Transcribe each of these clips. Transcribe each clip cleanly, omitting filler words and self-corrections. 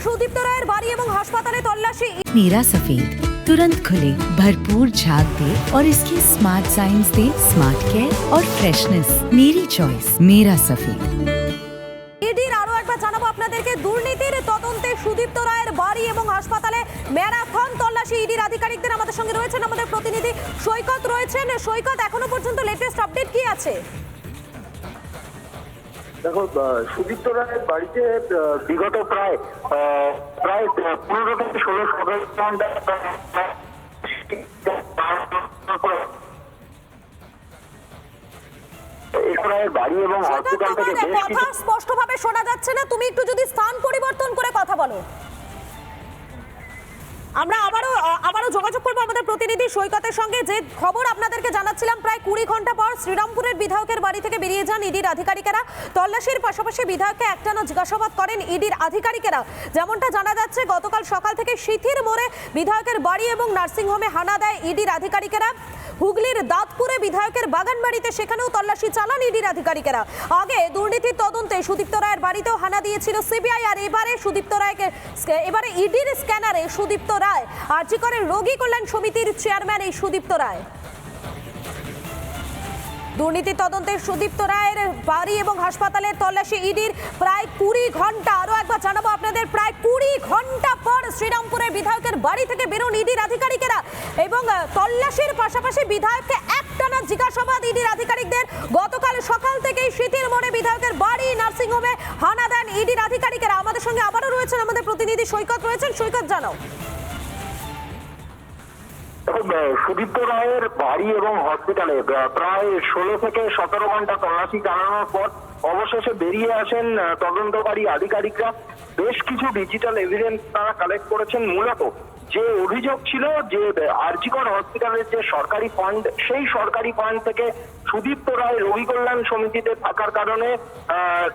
সুদীপ্ত রায়ের বাড়ি এবং হাসপাতালে তল্লাশি। मेरा सफेद तुरंत खुले, भरपूर झाग दे और इसके स्मार्ट साइंस दे स्मार्ट केयर और फ्रेशनेस। मेरी चॉइस मेरा सफेद। ইডির আরো একবার জানাবো আপনাদেরকে, দুর্নীতির তদন্তে সুদীপ্ত রায়ের বাড়ি এবং হাসপাতালে ম্যারাথন তল্লাশি ইডির আধিকারিকদের। আমাদের সঙ্গে রয়েছেন আমাদের প্রতিনিধি সৈকত রয়েছেন। সৈকত, এখনো পর্যন্ত লেটেস্ট আপডেট কি আছে? দেখো, সুদীপ্ত রায়ের বাড়িতে বিগত প্রায় 15 থেকে 16 ঘন্টা বাড়ি এবং হসপিটাল থেকে কথা স্পষ্টভাবে শোনা যাচ্ছে না, তুমি একটু যদি স্থান পরিবর্তন করে কথা বলো। আমরা আবারও যোগাযোগ করবো আমাদের প্রতিনিধি সৈকতের সঙ্গে। যে খবর আপনাদেরকে জানাচ্ছিলাম, প্রায় 20 ঘন্টা পর শ্রীরামপুরের বিধায়কের বাড়ি থেকে বেরিয়ে যান ইডির আধিকারিকেরা। তল্লাশির পাশাপাশি বিধায়ককে একটানা জিজ্ঞাসাবাদ করেন ইডির আধিকারিকেরা। যেমনটা জানা যাচ্ছে, গতকাল সকাল থেকে সিথির মোড়ে বিধায়কের বাড়ি এবং নার্সিংহোমে হানা দেয় ইডির আধিকারিকেরা। হুগলির দাঁতপুরে বিধায়কের বাগান বাড়িতে, সেখানেও তল্লাশি চালান ইডির আধিকারিকেরা। আগে দুর্নীতির তদন্তে সুদীপ্ত রায়ের বাড়িতেও হানা দিয়েছিল সিবিআই, আর এবারে ইডির স্ক্যানারে সুদীপ্ত রায়, আরজি করের রোগী কল্যাণ সমিতির চেয়ারম্যান এই সুদীপ্ত রায়। দুর্নীতি তদন্তে সুদীপ্ত রায়ের বাড়ি এবং হাসপাতালের তল্লাশি ইডির প্রায় 20 ঘন্টা। আরো একবার জানাবো আপনাদের, প্রায় 20 ঘন্টা পর শ্রীরামপুরের বিধায়কের বাড়ি থেকে বেরোন ইডির আধিকারিকেরা এবং তল্লাশির পাশাপাশি বিধায়ককে একটানা জিজ্ঞাসাবাদ ইডির আধিকারিকদের। গতকাল সকাল থেকেই সিথির মোড়ে বিধায়কের বাড়ি, নার্সিংহোমে হানা দেন ইডির আধিকারিকেরা। আমাদের সঙ্গে আবারও রয়েছেন আমাদের প্রতিনিধি সৈকত রয়েছেন। সৈকত, জানাও। সুদীপ্ত রায়ের বাড়ি এবং হসপিটালে প্রায় 16 থেকে 17 ঘন্টা তল্লাশি চালানোর পর অবশেষে বেরিয়ে আসেন তদন্তকারী আধিকারিকরা। বেশ কিছু ডিজিটাল এভিডেন্স তারা কালেক্ট করেছেন। মূলত যে অভিযোগ ছিল যে আরজি কর হসপিটালের যে সরকারি ফান্ড, সেই সরকারি ফান্ড থেকে সুদীপ্ত রায় রোগী কল্যাণ সমিতিতে থাকার কারণে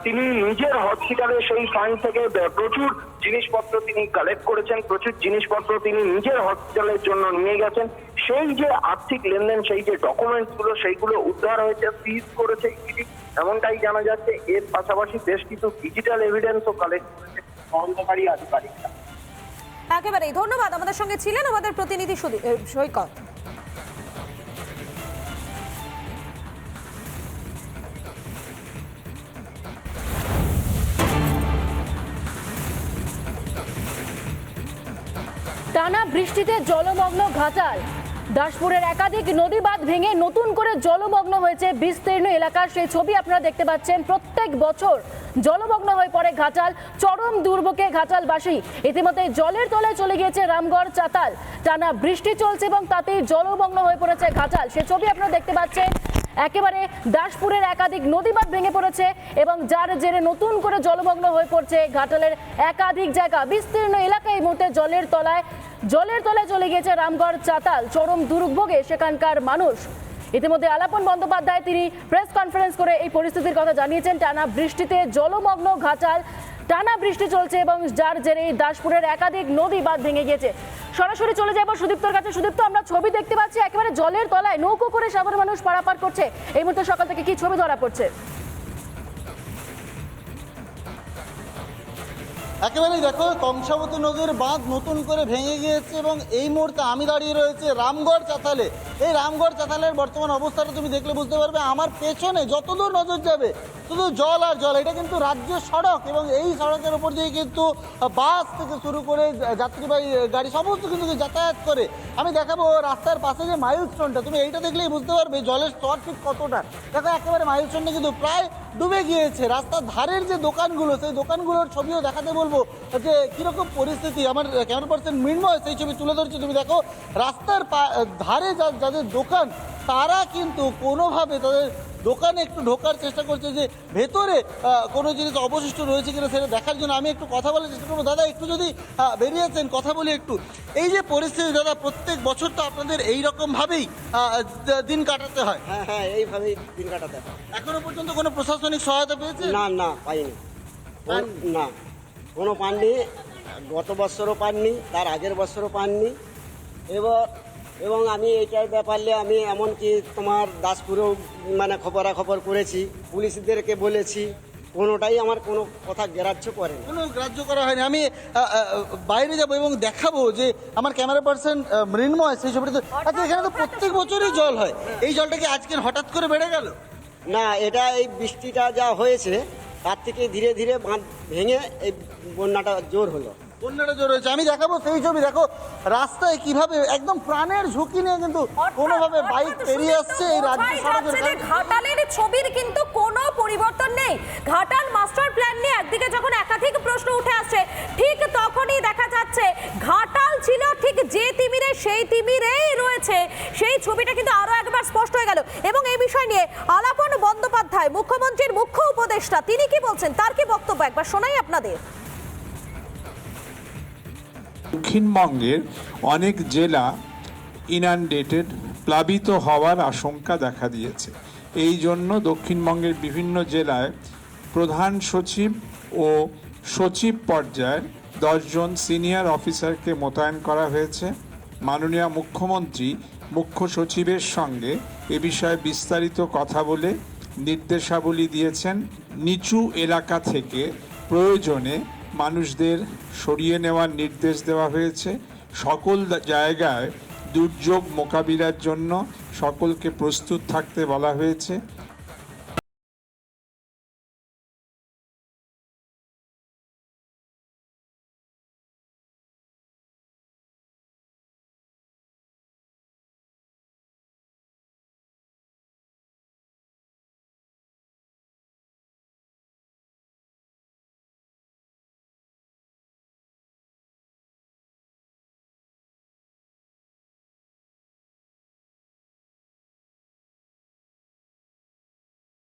তিনি নিজের হসপিটালে সেই ফান্ড থেকে প্রচুর জিনিসপত্র তিনি কালেক্ট করেছেন, প্রচুর জিনিসপত্র তিনি নিজের হসপিটালের জন্য নিয়ে গেছেন। সেই যে আর্থিক লেনদেন, সেই যে ডকুমেন্টস গুলো, সেইগুলো উদ্ধার হয়েছে, সিজ করেছে ইডি, এমনটাই জানা যাচ্ছে। এর পাশাপাশি বেশ কিছু ডিজিটাল এভিডেন্সও কালেক্ট করেছে তদন্তকারী আধিকারিকরা। একেবারেই ধন্যবাদ, আমাদের সঙ্গে ছিলেন আমাদের প্রতিনিধি সৈকত। টানা বৃষ্টিতে জলমগ্ন ঘাটাল। দাসপুরের একাধিক নদী বাঁধ ভেঙে নতুন করে জলমগ্ন হয়েছে বিস্তীর্ণ এলাকার সেই ছবি আপনারা দেখতে পাচ্ছেন। প্রত্যেক বছর জলমগ্ন হয়ে পড়ে ঘাটাল, চরম দুর্ভোগে ঘাটালবাসী। ইতিমধ্যে জলের তলায় চলে গিয়েছে রামগড় চাতাল। টানা বৃষ্টি চলছে এবং তাতেই জলমগ্ন হয়ে পড়েছে ঘাটাল। সেই ছবি আপনারা দেখতে পাচ্ছেন। একেবারে দাসপুরের একাধিক নদীবাঁধ ভেঙে পড়েছে এবং যার জেরে নতুন করে জলমগ্ন হয়ে পড়ছে ঘাটালের একাধিক জায়গা। বিস্তীর্ণ এলাকায় এই মুহূর্তে জলের তলায় চলে গিয়েছে রামগড় চাতাল। চরম দুর্ভোগে সেখানকার মানুষ। ইতিমধ্যে আলাপন বন্দ্যোপাধ্যায় তিনি প্রেস কনফারেন্স করে এই পরিস্থিতির কথা জানিয়েছেন। টানা বৃষ্টিতে জলমগ্ন ঘাটাল, টানা বৃষ্টি চলছে এবং যার জেরে দাসপুরের একাধিক নদী বাঁধ ভেঙে গিয়েছে। সরাসরি চলে যাবো সুদীপ্তর কাছে। সুদীপ্ত, আমরা ছবি দেখতে পাচ্ছি একেবারে জলের তলায় নৌকো করে সাধারণ মানুষ পারাপার করছে। এই মুহূর্তে সকাল থেকে কি ছবি ধরা পড়ছে? একেবারেই দেখো, কংসাবতী নদীর বাঁধ নতুন করে ভেঙে গিয়েছে এবং এই মুহূর্তে আমি দাঁড়িয়ে রয়েছে রামগড় চাতালে। এই রামগড় চাতালের বর্তমান অবস্থাটা তুমি দেখলে বুঝতে পারবে। আমার পেছনে যতদূর নজর যাবে শুধু জল আর জল। এটা কিন্তু রাজ্য সড়ক এবং এই সড়কের উপর দিয়ে কিন্তু বাস থেকে শুরু করে যাত্রীবাহী গাড়ি সমস্ত কিন্তু যাতায়াত করে। আমি দেখাবো রাস্তার পাশে যে মাইলস্টোনটা, তুমি এইটা দেখলেই বুঝতে পারবে জলের স্তর ঠিক কতটা। দেখো, একেবারে মাইলস্টোনটা কিন্তু প্রায় ডুবে গিয়েছে। রাস্তার ধারের যে দোকানগুলো, সেই দোকানগুলোর ছবিও দেখাতে বলবো যে কিরকম পরিস্থিতি। আমার ক্যামেরা পার্সন মৃন্ময় সেই ছবি তুলে ধরছি। তুমি দেখো, রাস্তার ধারে যাদের দোকান, তারা কিন্তু কোনোভাবে তাদের দোকানে একটু ঢোকার চেষ্টা করছে যে ভেতরে কোনো জিনিস অবশিষ্ট রয়েছে কিনা সেটা দেখার জন্য। আমি একটু কথা বলার চেষ্টা করবো। দাদা, একটু যদি বেরিয়েছেন কথা বলি একটু। এই যে পরিস্থিতি দাদা, প্রত্যেক বছর তো আপনাদের এইরকমভাবেই দিন কাটাতে হয়? হ্যাঁ, এইভাবেই দিন কাটাতে হয়। এখনো পর্যন্ত কোনো প্রশাসনিক সহায়তা পেয়েছে? না, পাইনি। না, কোনো পাননি। গত বছরও পাননি, তার আগের বছরও পাননি। এবং আমি এইটার ব্যাপারে আমি এমনকি তোমার দাসপুরেও খবরাখবর করেছি, পুলিশদেরকে বলেছি, কোনোটাই আমার কোনো কথা গ্রাহ্য করে না। কোনো গ্রাহ্য করা হয়নি। আমি বাইরে যাব এবং দেখাবো যে আমার ক্যামেরা পার্সন মৃন্ময় সেই ছবিটা। আচ্ছা, এখানে তো প্রত্যেক বছরই জল হয়, এই জলটা কি আজকে হঠাৎ করে বেড়ে গেল? না, এটা এই বৃষ্টিটা যা হয়েছে তার থেকে ধীরে ধীরে বাঁধ ভেঙে এই বন্যাটা জোর হলো। বন্যাটা জোর হয়েছে। আমি দেখাবো সেই ছবি। দেখো রাস্তায় কিভাবে একদম প্রাণের ঝুঁকি নিয়ে কিন্তু কোনোভাবে বাইক পেরিয়ে আসছে এই রাজ্য সড়কের। ঘাটালের ছবির কিন্তু কোনো পরিবর্তন নেই। ঘাটাল মাস্টার প্ল্যান নিয়ে একদিকে যখন একাধিক প্রশ্ন উঠে আসছে, ঠিক তখনই দেখা যাচ্ছে ঘাটাল ছিল ঠিক যে তিমিরে সেই তিমিরেই রয়েছে, সেই ছবিটা কিন্তু আরো একবার স্পষ্ট হয়ে গেল। এবং এই বিষয় নিয়ে আলাপন বন্দ্যোপাধ্যায়, মুখ্যমন্ত্রীর মুখ্য উপদেষ্টা, তিনি কি বলছেন, তার কি বক্তব্য একবার শোনাই আপনাদের। দক্ষিণবঙ্গের অনেক জেলা ইনান্ডেটেড, প্লাবিত হওয়ার আশঙ্কা দেখা দিয়েছে। এই জন্য দক্ষিণবঙ্গের বিভিন্ন জেলায় প্রধান সচিব ও সচিব পর্যায়ের 10 জন সিনিয়র অফিসারকে মোতায়েন করা হয়েছে। মাননীয় মুখ্যমন্ত্রী মুখ্য সচিবের সঙ্গে এ বিষয়ে বিস্তারিত কথা বলে নির্দেশাবলী দিয়েছেন। নিচু এলাকা থেকে প্রয়োজনে মানুষদের সরিয়ে নেওয়ার নির্দেশ দেওয়া হয়েছে। সকল জায়গায় দুর্যোগ মোকাবিলার জন্য সকলকে প্রস্তুত থাকতে বলা হয়েছে।